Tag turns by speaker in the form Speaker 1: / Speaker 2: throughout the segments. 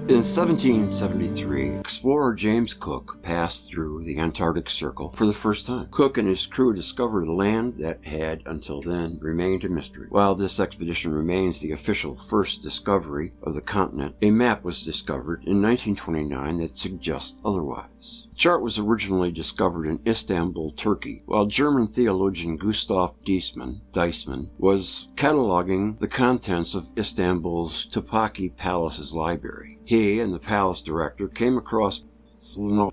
Speaker 1: In 1773, explorer James Cook passed through the Antarctic Circle for the first time. Cook and his crew discovered a land that had, until then, remained a mystery. While this expedition remains the official first discovery of the continent, a map was discovered in 1929 that suggests otherwise. The chart was originally discovered in Istanbul, Turkey, while German theologian Gustav Deisman was cataloging the contents of Istanbul's Topkapi Palace's library. He and the palace director came across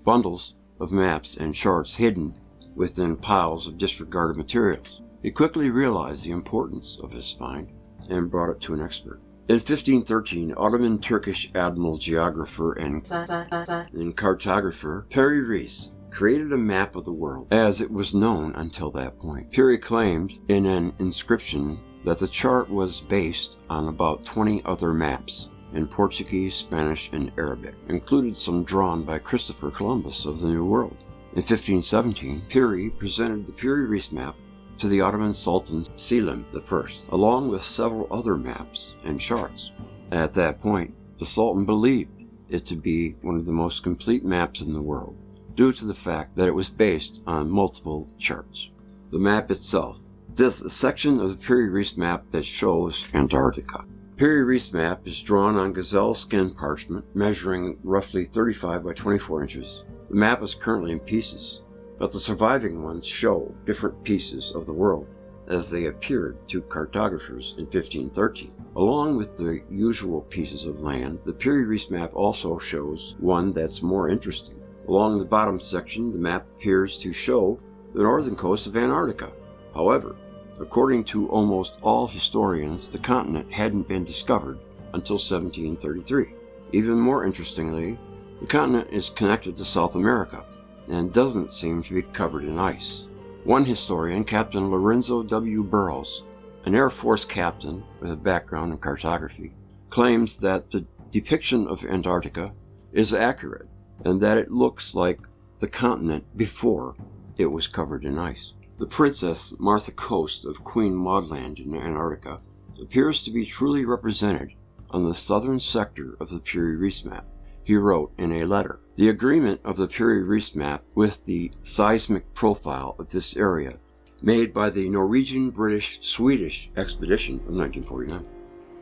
Speaker 1: bundles of maps and charts hidden within piles of disregarded materials. He quickly realized the importance of his find and brought it to an expert. In 1513, Ottoman Turkish admiral, geographer, and cartographer Piri Reis created a map of the world as it was known until that point. Piri claimed in an inscription that the chart was based on about 20 other maps in Portuguese, Spanish, and Arabic, included some drawn by Christopher Columbus of the New World. In 1517, Piri presented the Piri Reis map to the Ottoman Sultan Selim I, along with several other maps and charts. At that point, the Sultan believed it to be one of the most complete maps in the world, due to the fact that it was based on multiple charts. The map itself. This is a section of the Piri Reis map that shows Antarctica. Piri Reis map is drawn on gazelle skin parchment, measuring roughly 35 by 24 inches. The map is currently in pieces, but the surviving ones show different pieces of the world as they appeared to cartographers in 1513. Along with the usual pieces of land, the Piri Reis map also shows one that's more interesting. Along the bottom section, the map appears to show the northern coast of Antarctica. However, according to almost all historians, the continent hadn't been discovered until 1733. Even more interestingly, the continent is connected to South America and doesn't seem to be covered in ice. One historian, Captain Lorenzo W. Burroughs, an Air Force captain with a background in cartography, claims that the depiction of Antarctica is accurate and that it looks like the continent before it was covered in ice. The Princess Martha Coast of Queen Maud Land in Antarctica appears to be truly represented on the southern sector of the Piri Reis map. He wrote in a letter, "The agreement of the Piri Reis map with the seismic profile of this area made by the Norwegian-British-Swedish expedition of 1949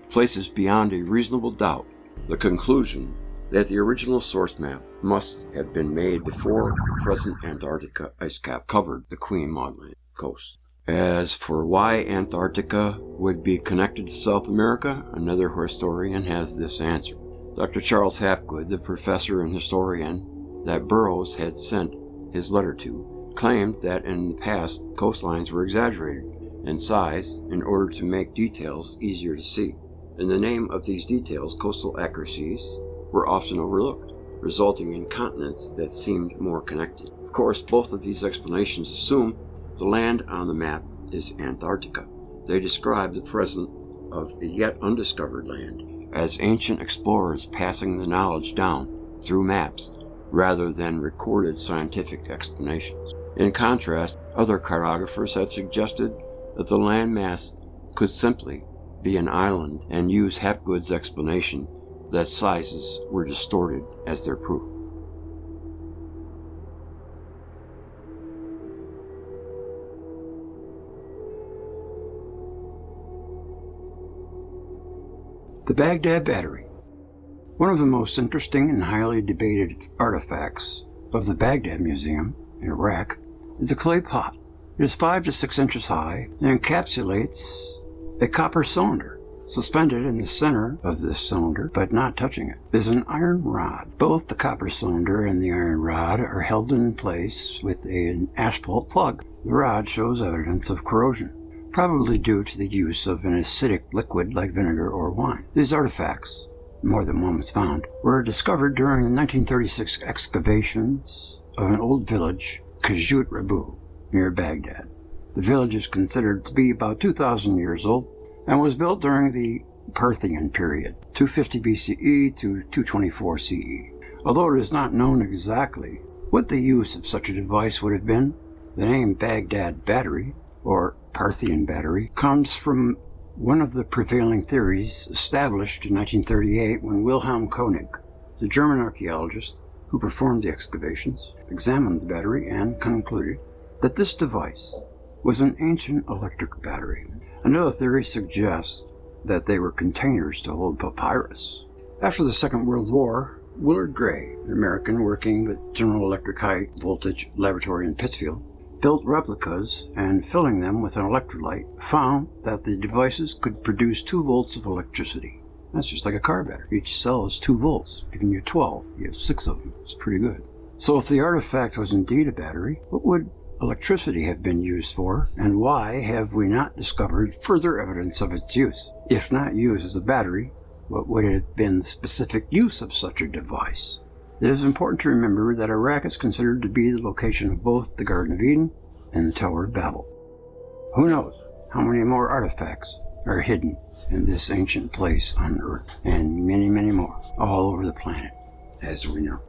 Speaker 1: places beyond a reasonable doubt the conclusion that the original source map must have been made before the present Antarctica ice cap covered the Queen Maud Land coast." As for why Antarctica would be connected to South America, another historian has this answer. Dr. Charles Hapgood, the professor and historian that Burroughs had sent his letter to, claimed that in the past coastlines were exaggerated in size in order to make details easier to see. In the name of these details, coastal accuracies were often overlooked, resulting in continents that seemed more connected. Of course, both of these explanations assume the land on the map is Antarctica. They describe the presence of a yet undiscovered land as ancient explorers passing the knowledge down through maps rather than recorded scientific explanations. In contrast, other cartographers have suggested that the landmass could simply be an island and use Hapgood's explanation that sizes were distorted as their proof. The Baghdad Battery. One of the most interesting and highly debated artifacts of the Baghdad Museum in Iraq is a clay pot. It is 5 to 6 inches high and encapsulates a copper cylinder. Suspended in the center of this cylinder, but not touching it, is an iron rod. Both the copper cylinder and the iron rod are held in place with an asphalt plug. The rod shows evidence of corrosion, probably due to the use of an acidic liquid like vinegar or wine. These artifacts, more than one was found, were discovered during the 1936 excavations of an old village, Kajut Rabu, near Baghdad. The village is considered to be about 2,000 years old and was built during the Parthian period, 250 BCE to 224 CE. Although it is not known exactly what the use of such a device would have been, the name Baghdad Battery, or Parthian Battery, comes from one of the prevailing theories established in 1938 when Wilhelm Koenig
Speaker 2: The German archaeologist who performed the excavations examined the battery and concluded that this device was an ancient electric battery. Another theory suggests that they were containers to hold papyrus. After the Second World War, Willard Gray, an American working with General Electric High Voltage Laboratory in Pittsfield, built replicas and, filling them with an electrolyte, found that the devices could produce 2 volts of electricity. That's just like a car battery. Each cell is 2 volts. Giving you 12. You have 6 of them. It's pretty good. So if the artifact was indeed a battery, what would electricity have been used for, and why have we not discovered further evidence of its use? If not used as a battery, what would have been the specific use of such a device? It is important to remember that Iraq is considered to be the location of both the Garden of Eden and the Tower of Babel. Who knows how many more artifacts are hidden in this ancient place on Earth, and many, many more all over the planet, as we know.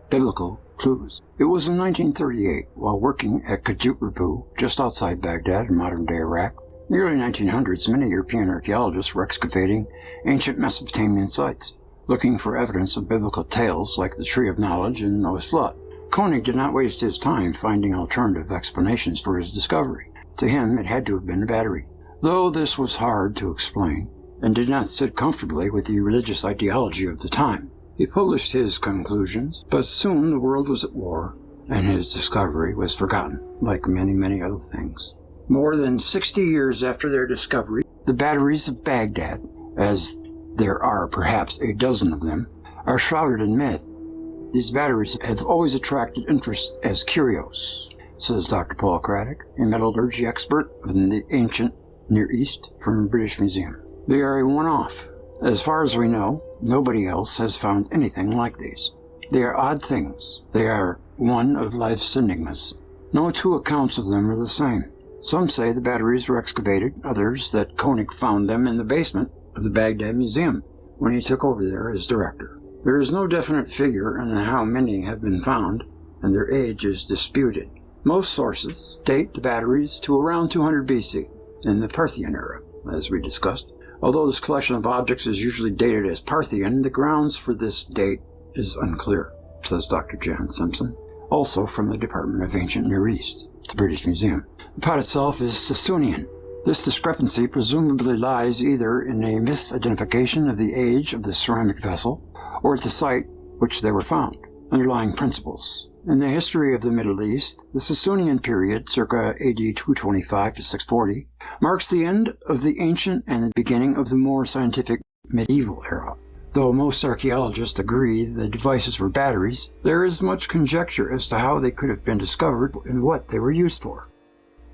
Speaker 2: Biblical clues. It was in 1938, while working at Kajut-Rabu, just outside Baghdad in modern-day Iraq. In the early 1900s, many European archaeologists were excavating ancient Mesopotamian sites, looking for evidence of biblical tales like the Tree of Knowledge and Noah's Flood. Koenig did not waste his time finding alternative explanations for his discovery. To him, it had to have been a battery. Though this was hard to explain, and did not sit comfortably with the religious ideology of the time, he published his conclusions, but soon the world was at war, and his discovery was forgotten, like many, many other things. More than 60 years after their discovery, the batteries of Baghdad, as there are perhaps a dozen of them, are shrouded in myth. These batteries have always attracted interest as curios, says Dr. Paul Craddock, a metallurgy expert in the ancient Near East from the British Museum. They are a one-off. As far as we know, nobody else has found anything like these. They are odd things. They are one of life's enigmas. No 2 accounts of them are the same. Some say the batteries were excavated, others that Koenig found them in the basement of the Baghdad Museum when he took over there as director. There is no definite figure on how many have been found, and their age is disputed. Most sources date the batteries to around 200 BC, in the Parthian era, as we discussed. Although this collection of objects is usually dated as Parthian, the grounds for this date is unclear, says Dr. John Simpson, also from the Department of Ancient Near East, the British Museum. The pot itself is Sassoonian. This discrepancy presumably lies either in a misidentification of the age of the ceramic vessel or at the site which they were found. Underlying principles. In the history of the Middle East, the Sassoonian period, circa AD 225 to 640, marks the end of the ancient and the beginning of the more scientific medieval era. Though most archaeologists agree the devices were batteries, there is much conjecture as to how they could have been discovered and what they were used for.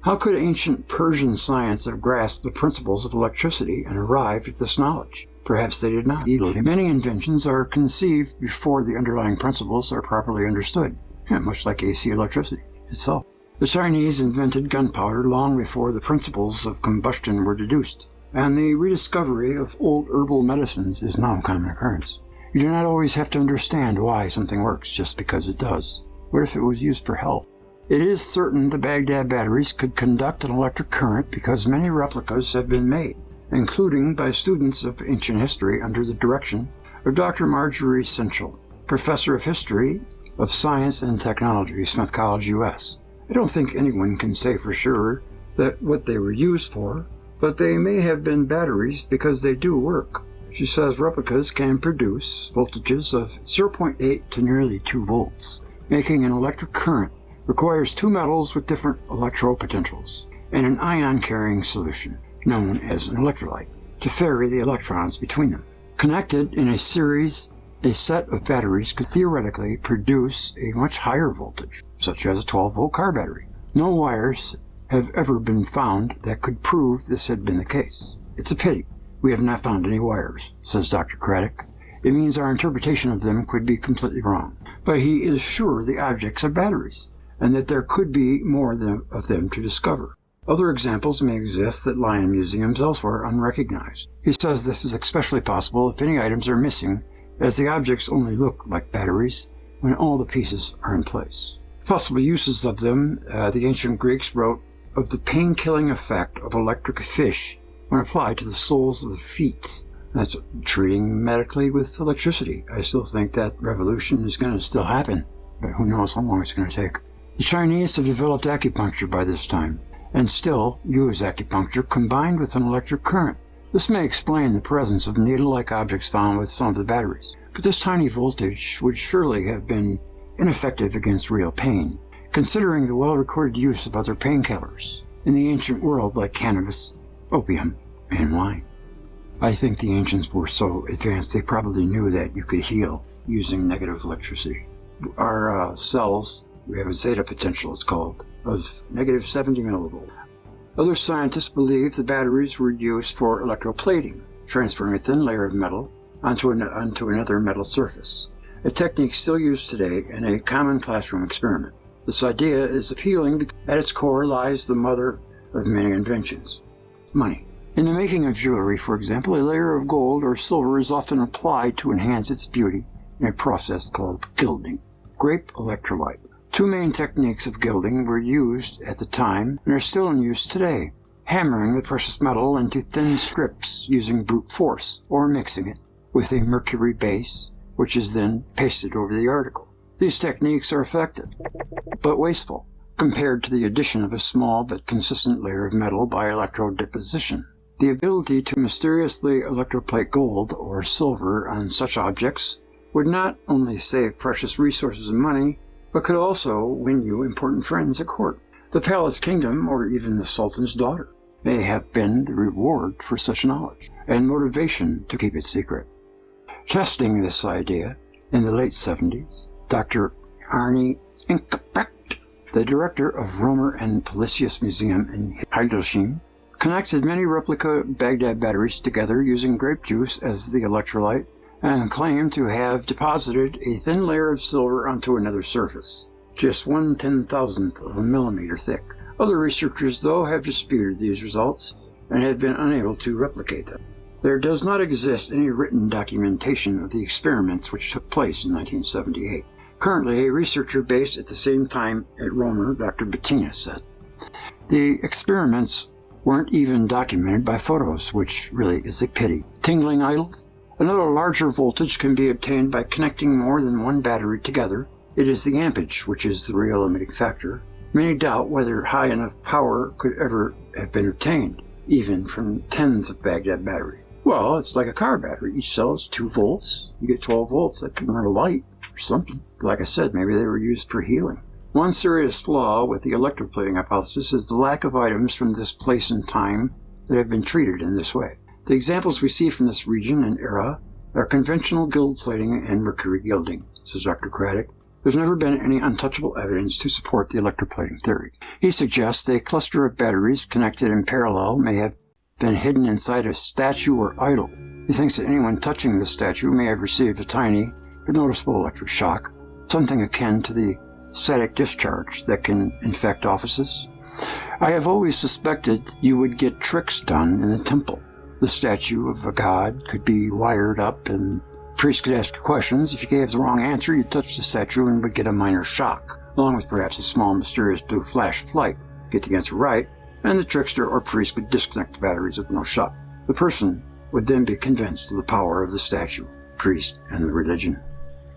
Speaker 2: How could ancient Persian science have grasped the principles of electricity and arrived at this knowledge? Perhaps they did not. Many inventions are conceived before the underlying principles are properly understood, much like AC electricity itself. The Chinese invented gunpowder long before the principles of combustion were deduced, and the rediscovery of old herbal medicines is now a common occurrence. You do not always have to understand why something works just because it does. What if it was used for health? It is certain the Baghdad batteries could conduct an electric current because many replicas have been made, including by students of ancient history under the direction of Dr. Marjorie Sinchel, Professor of History of Science and Technology, Smith College, U.S. I don't think anyone can say for sure that what they were used for, but they may have been batteries because they do work. She says replicas can produce voltages of 0.8 to nearly 2 volts. Making an electric current requires 2 metals with different electropotentials and an ion-carrying solution, known as an electrolyte, to ferry the electrons between them. Connected in a series, a set of batteries could theoretically produce a much higher voltage, such as a 12-volt car battery. No wires have ever been found that could prove this had been the case. It's a pity we have not found any wires, says Dr. Craddock. It means our interpretation of them could be completely wrong. But he is sure the objects are batteries, and that there could be more of them to discover. Other examples may exist that lie in museums elsewhere unrecognized. He says this is especially possible if any items are missing, as the objects only look like batteries when all the pieces are in place. Possible uses of them, the ancient Greeks wrote of the pain-killing effect of electric fish when applied to the soles of the feet, That's treating medically with electricity. I still think that revolution is going to still happen, but who knows how long it's going to take. The Chinese have developed acupuncture by this time, and still use acupuncture combined with an electric current. This may explain the presence of needle-like objects found with some of the batteries, but this tiny voltage would surely have been ineffective against real pain, considering the well-recorded use of other painkillers in the ancient world like cannabis, opium, and wine. I think the ancients were so advanced they probably knew that you could heal using negative electricity. Our cells, we have a zeta potential, it's called, of negative 70 millivolts. Other scientists believe the batteries were used for electroplating, transferring a thin layer of metal onto another metal surface, a technique still used today in a common classroom experiment. This idea is appealing because at its core lies the mother of many inventions: money. In the making of jewelry, for example, a layer of gold or silver is often applied to enhance its beauty in a process called gilding. Grape electrolyte. Two main techniques of gilding were used at the time and are still in use today: hammering the precious metal into thin strips using brute force, or mixing it with a mercury base, which is then pasted over the article. These techniques are effective, but wasteful, compared to the addition of a small but consistent layer of metal by electrodeposition. The ability to mysteriously electroplate gold or silver on such objects would not only save precious resources and money, but could also win you important friends at court. The palace kingdom, or even the sultan's daughter, may have been the reward for such knowledge, and motivation to keep it secret. Testing this idea in the late 70s, Dr. Arne Inkebrekt, the director of Romer and Palacios Museum in Hildesheim, connected many replica Baghdad batteries together using grape juice as the electrolyte, and claimed to have deposited a thin layer of silver onto another surface, just 1/10,000th of a millimeter thick. Other researchers, though, have disputed these results and have been unable to replicate them. There does not exist any written documentation of the experiments which took place in 1978. Currently, a researcher based at the same time at Romer, Dr. Bettina, said, the experiments weren't even documented by photos, which really is a pity. Tingling idols? Another larger voltage can be obtained by connecting more than one battery together. It is the ampage which is the real limiting factor. Many doubt whether high enough power could ever have been obtained, even from tens of Baghdad batteries. Well, it's like a car battery. Each cell is 2 volts. You get 12 volts. That can run a light or something. Like I said, maybe they were used for healing. One serious flaw with the electroplating hypothesis is the lack of items from this place and time that have been treated in this way. The examples we see from this region and era are conventional gilt plating and mercury gilding, says Dr. Craddock. There's never been any untouchable evidence to support the electroplating theory. He suggests a cluster of batteries connected in parallel may have been hidden inside a statue or idol. He thinks that anyone touching this statue may have received a tiny but noticeable electric shock, something akin to the static discharge that can infect offices. I have always suspected you would get tricks done in the temple. The statue of a god could be wired up and priests could ask questions. If you gave the wrong answer, you'd touch the statue and would get a minor shock, along with perhaps a small mysterious blue flash of light. Get the answer right, and the trickster or priest could disconnect the batteries with no shock. The person would then be convinced of the power of the statue, priest, and the religion.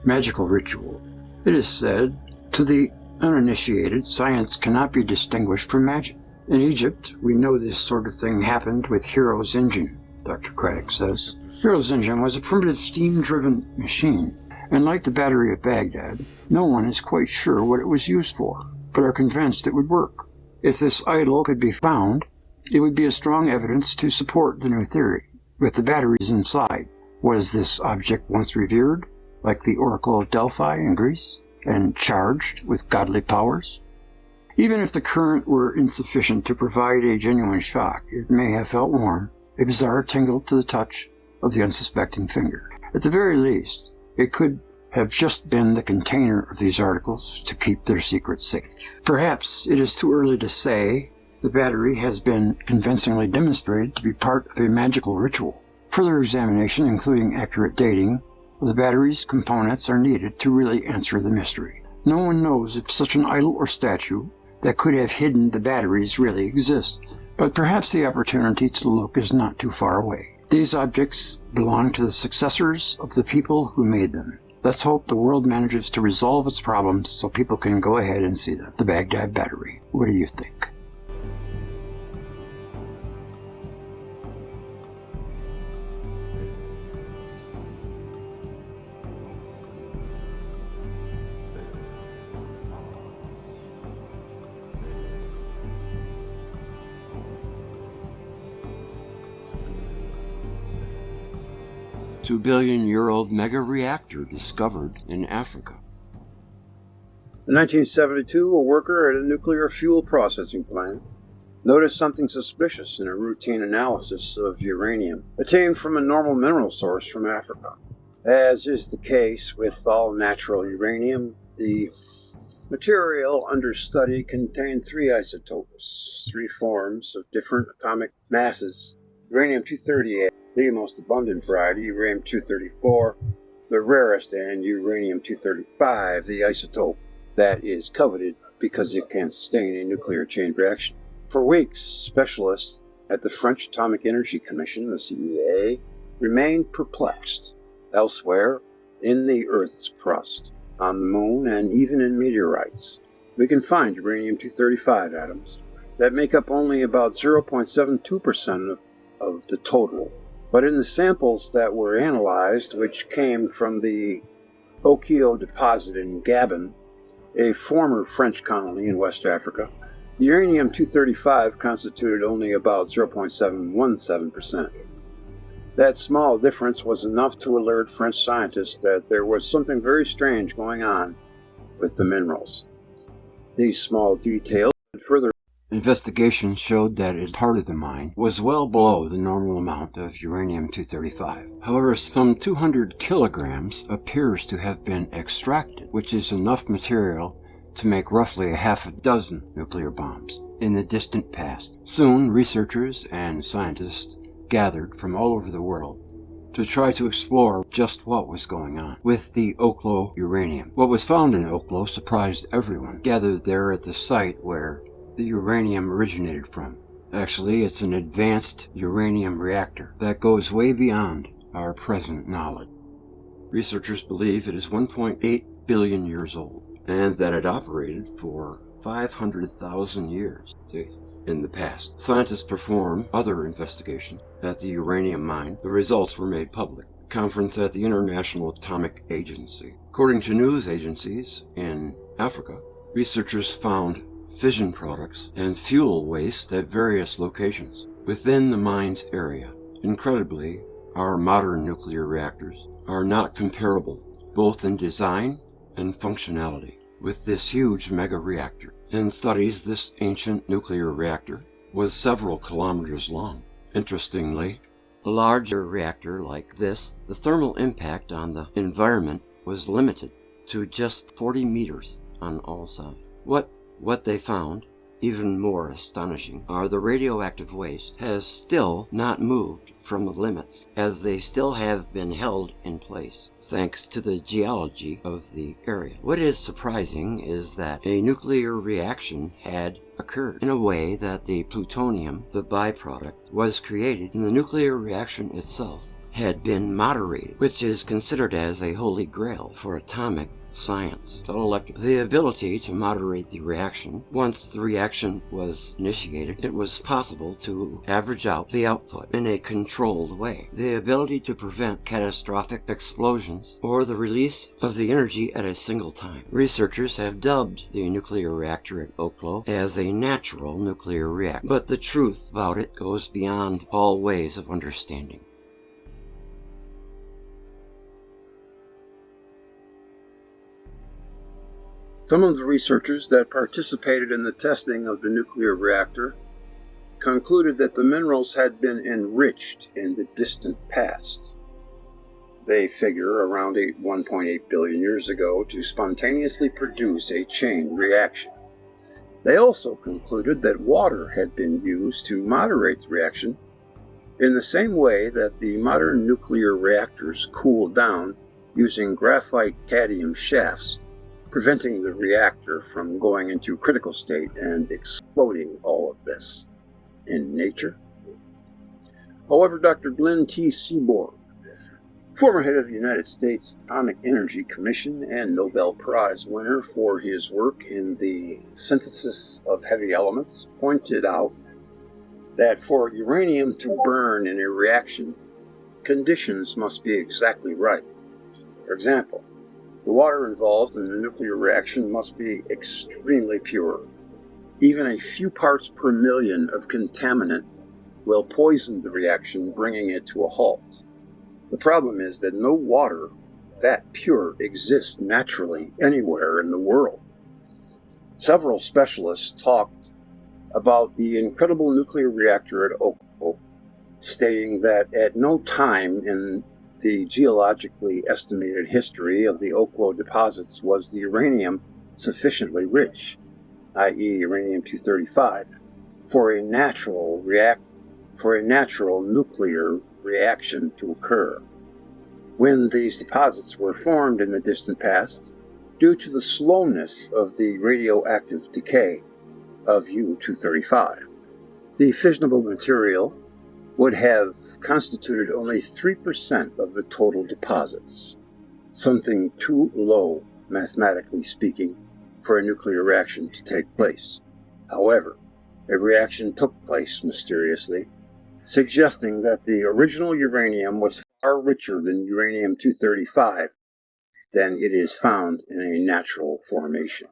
Speaker 2: Magical ritual. It is said, to the uninitiated, science cannot be distinguished from magic. In Egypt, we know this sort of thing happened with Hero's engine, Dr. Craddock says. Hero's engine was a primitive steam-driven machine, and like the battery of Baghdad, no one is quite sure what it was used for, but are convinced it would work. If this idol could be found, it would be a strong evidence to support the new theory. With the batteries inside, was this object once revered, like the Oracle of Delphi in Greece, and charged with godly powers? Even if the current were insufficient to provide a genuine shock, it may have felt warm, a bizarre tingle to the touch of the unsuspecting finger. At the very least, it could have just been the container of these articles to keep their secret safe. Perhaps it is too early to say the battery has been convincingly demonstrated to be part of a magical ritual. Further examination, including accurate dating of the battery's components, are needed to really answer the mystery. No one knows if such an idol or statue that could have hidden the batteries really exists, but perhaps the opportunity to look is not too far away. These objects belong to the successors of the people who made them. Let's hope the world manages to resolve its problems so people can go ahead and see them. The Baghdad Battery. What do you think?
Speaker 1: $2 billion mega reactor discovered in Africa.
Speaker 3: In 1972, a worker at a nuclear fuel processing plant noticed something suspicious in a routine analysis of uranium obtained from a normal mineral source from Africa. As is the case with all natural uranium, the material under study contained three isotopes, three forms of different atomic masses. Uranium-238, the most abundant variety, uranium-234, the rarest, and uranium-235, the isotope that is coveted because it can sustain a nuclear chain reaction. For weeks, specialists at the French Atomic Energy Commission, the CEA, remained perplexed. Elsewhere, in the Earth's crust, on the moon, and even in meteorites, we can find uranium-235 atoms that make up only about 0.72% of the total. But in the samples that were analyzed, which came from the Okio deposit in Gabon, a former French colony in West Africa, uranium-235 constituted only about 0.717%. That small difference was enough to alert French scientists that there was something very strange going on with the minerals. These small details and further
Speaker 1: Investigation showed that a part of the mine was well below the normal amount of uranium-235. However, some 200 kilograms appears to have been extracted, which is enough material to make roughly a half a dozen nuclear bombs in the distant past. Soon, researchers and scientists gathered from all over the world to try to explore just what was going on with the Oklo uranium. What was found in Oklo surprised everyone gathered there at the site where the uranium originated from. Actually, it's an advanced uranium reactor that goes way beyond our present knowledge. Researchers believe it is 1.8 billion years old, and that it operated for 500,000 years in the past. Scientists performed other investigation at the uranium mine. The results were made public. Conference at the International Atomic Agency. According to news agencies in Africa, researchers found fission products and fuel waste at various locations within the mine's area. Incredibly, our modern nuclear reactors are not comparable, both in design and functionality, with this huge mega reactor. In studies, this ancient nuclear reactor was several kilometers long. Interestingly, a larger reactor like this, the thermal impact on the environment was limited to just 40 meters on all sides. What they found, even more astonishing, are the radioactive waste has still not moved from the limits, as they still have been held in place, thanks to the geology of the area. What is surprising is that a nuclear reaction had occurred in a way that the plutonium, the byproduct, was created, and the nuclear reaction itself had been moderated, which is considered as a holy grail for atomic science. The ability to moderate the reaction. Once the reaction was initiated, it was possible to average out the output in a controlled way. The ability to prevent catastrophic explosions or the release of the energy at a single time. Researchers have dubbed the nuclear reactor at Oklo as a natural nuclear reactor, but the truth about it goes beyond all ways of understanding.
Speaker 3: Some of the researchers that participated in the testing of the nuclear reactor concluded that the minerals had been enriched in the distant past. They figure around 1.8 billion years ago to spontaneously produce a chain reaction. They also concluded that water had been used to moderate the reaction in the same way that the modern nuclear reactors cool down using graphite cadmium shafts, preventing the reactor from going into critical state and exploding all of this. In nature, However, Dr. Glenn T. Seaborg, former head of the United States Atomic Energy Commission and Nobel Prize winner for his work in the synthesis of heavy elements, pointed out that for uranium to burn in a reaction, conditions must be exactly right. For example, the water involved in the nuclear reaction must be extremely pure. Even a few parts per million of contaminant will poison the reaction, bringing it to a halt. The problem is that no water that pure exists naturally anywhere in the world. Several specialists talked about the incredible nuclear reactor at Oklo, stating that at no time in the geologically estimated history of the Oklo deposits was the uranium sufficiently rich, i.e. uranium-235, for a natural nuclear reaction to occur. When these deposits were formed in the distant past, due to the slowness of the radioactive decay of U-235, the fissionable material would have constituted only 3% of the total deposits, something too low, mathematically speaking, for a nuclear reaction to take place. However, a reaction took place mysteriously, suggesting that the original uranium was far richer than uranium-235 than it is found in a natural formation.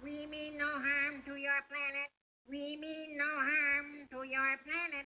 Speaker 4: We mean no harm to your planet. We mean no harm to your planet.